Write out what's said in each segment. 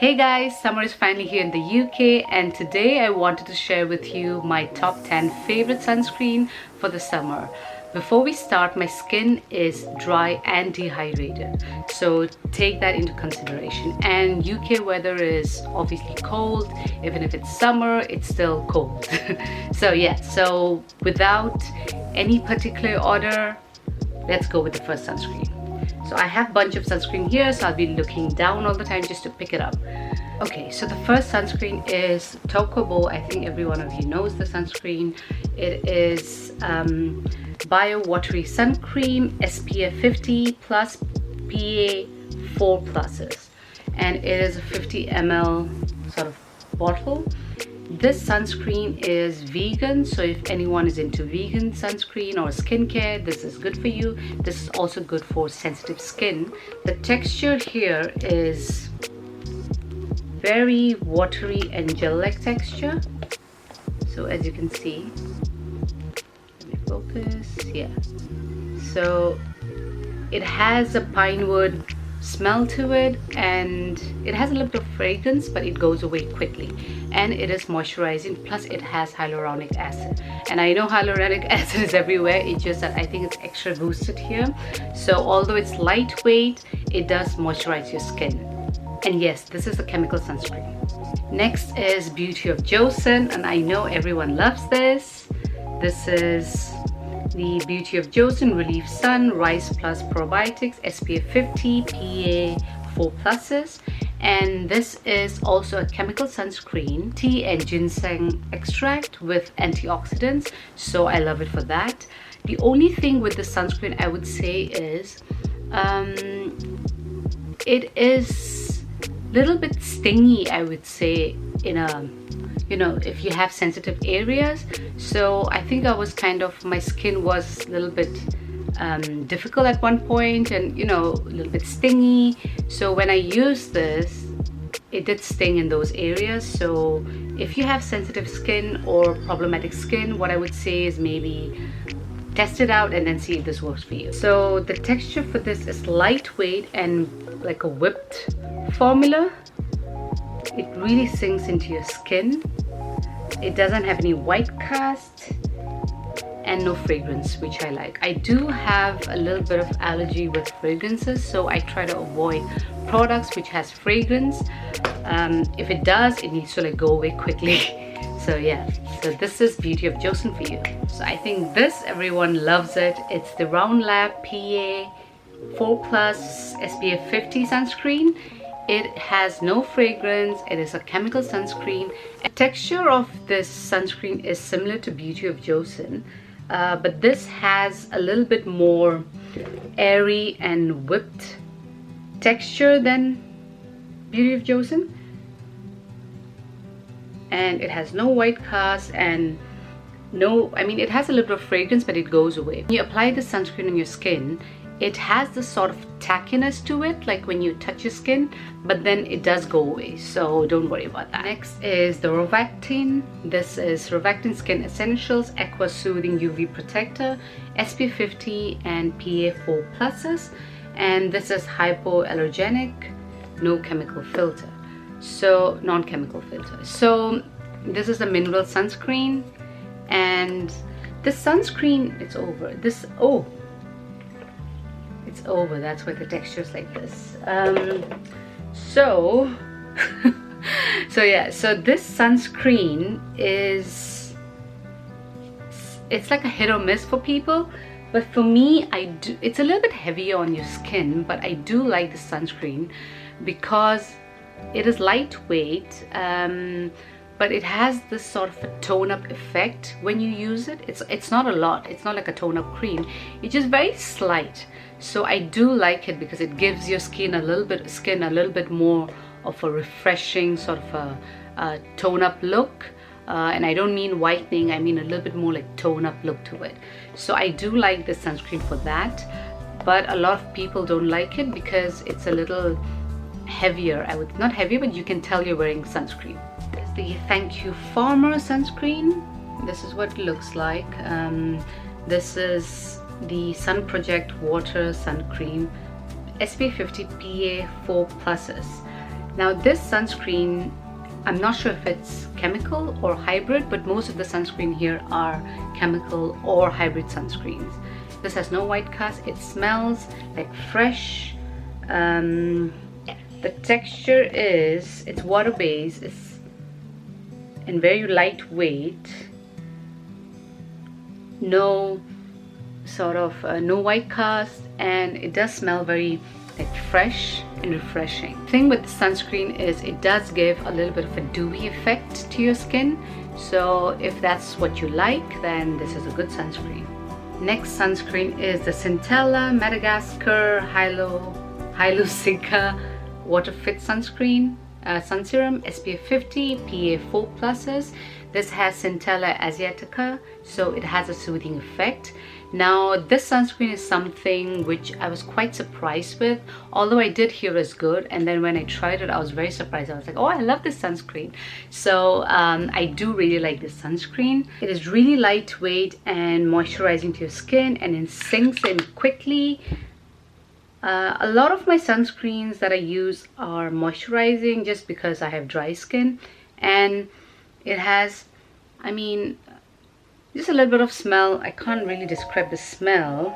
Hey guys, summer is finally here in the UK and today I wanted to share with you my top 10 favorite sunscreen for the summer. Before we start, my skin is dry and dehydrated, so take that into consideration. And UK weather is obviously cold. Even if it's summer, it's still cold. So without any particular order, let's go with the first sunscreen. So I have a bunch of sunscreen here, so I'll be looking down all the time just to pick it up. Okay, so the first sunscreen is Bow. I think every one of you knows the sunscreen. It is Biow watery sun cream, SPF 50 plus PA 4 pluses, and it is a 50 ml sort of bottle. This sunscreen is vegan, so if anyone is into vegan sunscreen or skincare, this is good for you. This is also good for sensitive skin. The texture here is very watery and gel-like texture. So as you can see, let me focus, yeah. So it has a pine wood smell to it, and it has a little bit of fragrance, but it goes away quickly, and it is moisturizing, plus it has hyaluronic acid. And I know hyaluronic acid is everywhere, it's just that I think it's extra boosted here. So although it's lightweight, it does moisturize your skin. And yes, this is a chemical sunscreen. Next is Beauty of Joseon, and I know everyone loves this. This is the Beauty of Joseon Relief Sun Rice Plus Probiotics SPF 50 PA 4 pluses, and this is also a chemical sunscreen, tea and ginseng extract with antioxidants, so I love it for that. The only thing with the sunscreen I would say is it is a little bit stingy, I would say, in a, you know, if you have sensitive areas. So I think my skin was a little bit difficult at one point, and a little bit stingy. So when I used this, it did sting in those areas. So if you have sensitive skin or problematic skin, what I would say is maybe test it out and then see if this works for you. So the texture for this is lightweight and like a whipped formula. It really sinks into your skin. It doesn't have any white cast and no fragrance, which I like. I do have a little bit of allergy with fragrances, so I try to avoid products which has fragrance. If it does, it needs to go away quickly. So yeah, so this is Beauty of Joseon for you. So I think this, everyone loves it. It's the Laap PA 4 plus SPF 50 sunscreen. It has no fragrance. It is a chemical sunscreen. The texture of this sunscreen is similar to Beauty of Joseon, but this has a little bit more airy and whipped texture than Beauty of Joseon, and it has no white cast and it has a little bit of fragrance, but it goes away. When you apply the sunscreen on your skin, it has this sort of tackiness to it, like when you touch your skin, but then it does go away, so don't worry about that. Next is the Rtin. This is Rtin Skin Essentials Aqua Soothing UV Protector SPF 50 and PA 4 pluses, and this is hypoallergenic, no chemical filter, so non-chemical filter. So this is a mineral sunscreen, and this sunscreen, it's over. It's over, that's why the texture is like this. So this sunscreen it's like a hit or miss for people, but for me, it's a little bit heavier on your skin, but I do like the sunscreen because it is lightweight, but it has this sort of a tone-up effect when you use it. It's not a lot. It's not like a tone-up cream. It's just very slight. So I do like it because it gives your skin a little bit more of a refreshing sort of a tone-up look. And I don't mean whitening. I mean a little bit more like tone-up look to it. So I do like this sunscreen for that. But a lot of people don't like it because it's a little heavier. Not heavier, but you can tell you're wearing sunscreen. There's the Thank You Farmer sunscreen. This is what it looks like. This is the Sun Project Water Sun Cream SPF 50 PA 4 pluses. Now this sunscreen, I'm not sure if it's chemical or hybrid, but most of the sunscreen here are chemical or hybrid sunscreens. This has no white cast. It smells like fresh. The texture is, it's water-based, it's and very lightweight. No sort of no white cast, and it does smell very like fresh and refreshing. The thing with the sunscreen is it does give a little bit of a dewy effect to your skin, so if that's what you like, then this is a good sunscreen. Next sunscreen is the Centella Madagascar Hyaluronic Water Fit Sunscreen Sun Serum SPF 50 PA4+. This has Centella Asiatica, so it has a soothing effect. Now this sunscreen is something which I was quite surprised with, although I did hear it's good, and then when I tried it I was very surprised. I was like, oh, I love this sunscreen. So I do really like this sunscreen. It is really lightweight and moisturizing to your skin, and it sinks in quickly. A lot of my sunscreens that I use are moisturizing just because I have dry skin, and it has, I mean, just a little bit of smell. I can't really describe the smell,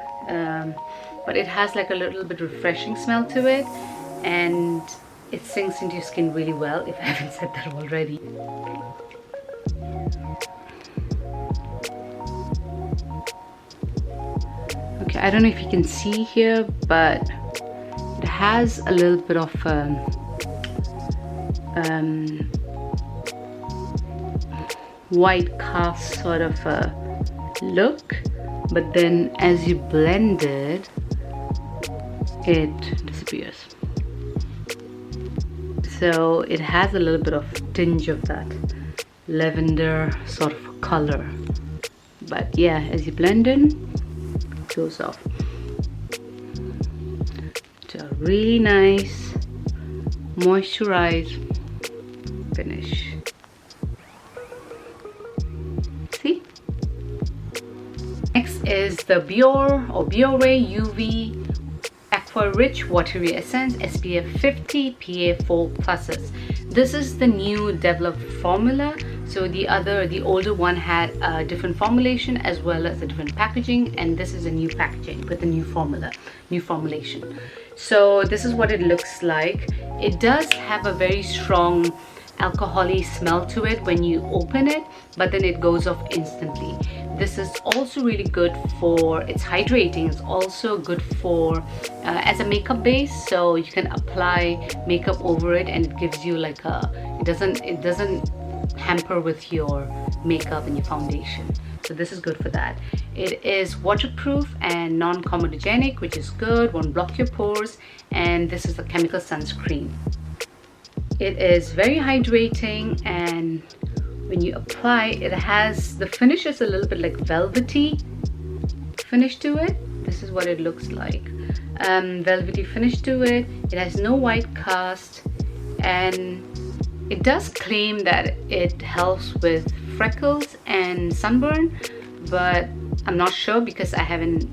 but it has like a little bit refreshing smell to it, and it sinks into your skin really well, if I haven't said that already. Okay, I don't know if you can see here, but it has a little bit of white cast sort of a look, but then as you blend it, it disappears. So it has a little bit of tinge of that lavender sort of color, but yeah, as you blend in, it goes off. So a really nice moisturized finish. See? Next is the Boray UV Aqua Rich Watery Essence SPF 50 PA4+. This is the new developed formula. So the older one had a different formulation as well as a different packaging, and this is a new packaging with a new formulation. So this is what it looks like. It does have a very strong alcohol-y smell to it when you open it, but then it goes off instantly. This is also really good for, it's hydrating. It's also good for as a makeup base, so you can apply makeup over it and it gives you like a, it doesn't hamper with your makeup and your foundation. So this is good for that. It is waterproof and non-comedogenic, which is good, won't block your pores, and this is a chemical sunscreen. It is very hydrating, and when you apply, it has, the finish is a little bit like velvety finish to it. This is what it looks like. Velvety finish to it. It has no white cast, and it does claim that it helps with freckles and sunburn, but I'm not sure because I haven't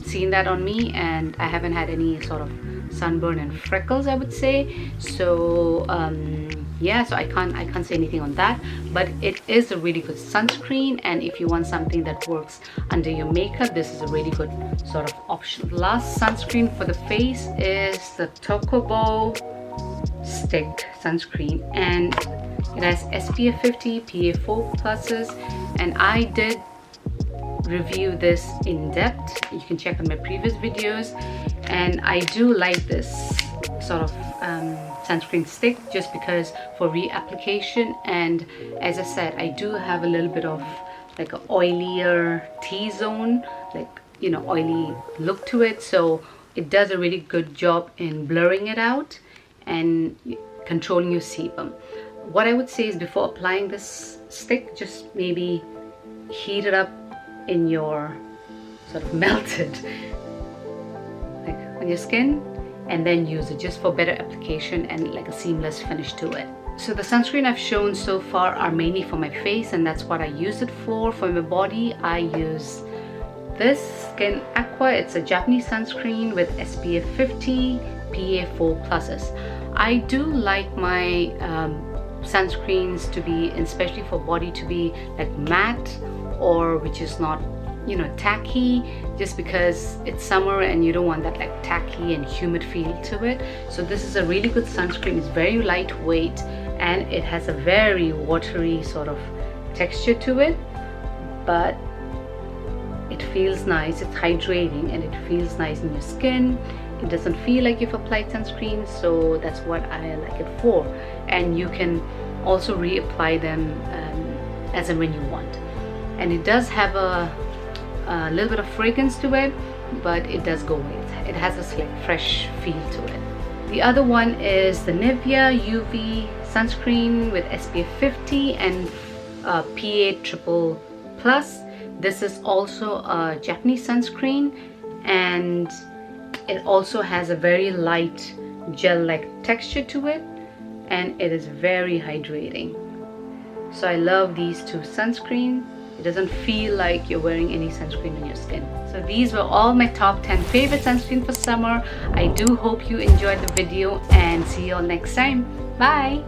seen that on me, and I haven't had any sort of sunburn and freckles, I would say. So yeah, so I can't say anything on that, but it is a really good sunscreen, and if you want something that works under your makeup, this is a really good sort of option. Last sunscreen for the face is the Bow stick sunscreen, and it has SPF 50 PA4+, and I did review this in depth. You can check on my previous videos, and I do like this sort of sunscreen stick just because for reapplication, and as I said, I do have a little bit of like an oilier T-zone, like, you know, oily look to it, so it does a really good job in blurring it out and controlling your sebum. What I would say is before applying this stick, just maybe heat it up in your sort of melted like on your skin, and then use it just for better application and like a seamless finish to it. So the sunscreen I've shown so far are mainly for my face, and that's what I use it for. For my body, I use this Skin Aqua. It's a Japanese sunscreen with SPF 50 PA4+. I do like my sunscreens to be, especially for body, to be like matte, or which is not, you know, tacky, just because it's summer and you don't want that like tacky and humid feel to it. So this is a really good sunscreen. It's very lightweight and it has a very watery sort of texture to it, but it feels nice. It's hydrating and it feels nice in your skin. It doesn't feel like you've applied sunscreen, so that's what I like it for. And you can also reapply them as and when you want. And it does have a little bit of fragrance to it, but it does go away. It has this like fresh feel to it. The other one is the Nivea UV sunscreen with SPF 50 and PA triple plus. This is also a Japanese sunscreen, and it also has a very light gel-like texture to it, and it is very hydrating. So I love these two sunscreens. It doesn't feel like you're wearing any sunscreen on your skin. So these were all my top 10 favorite sunscreen for summer. I do hope you enjoyed the video, and see you all next time. Bye!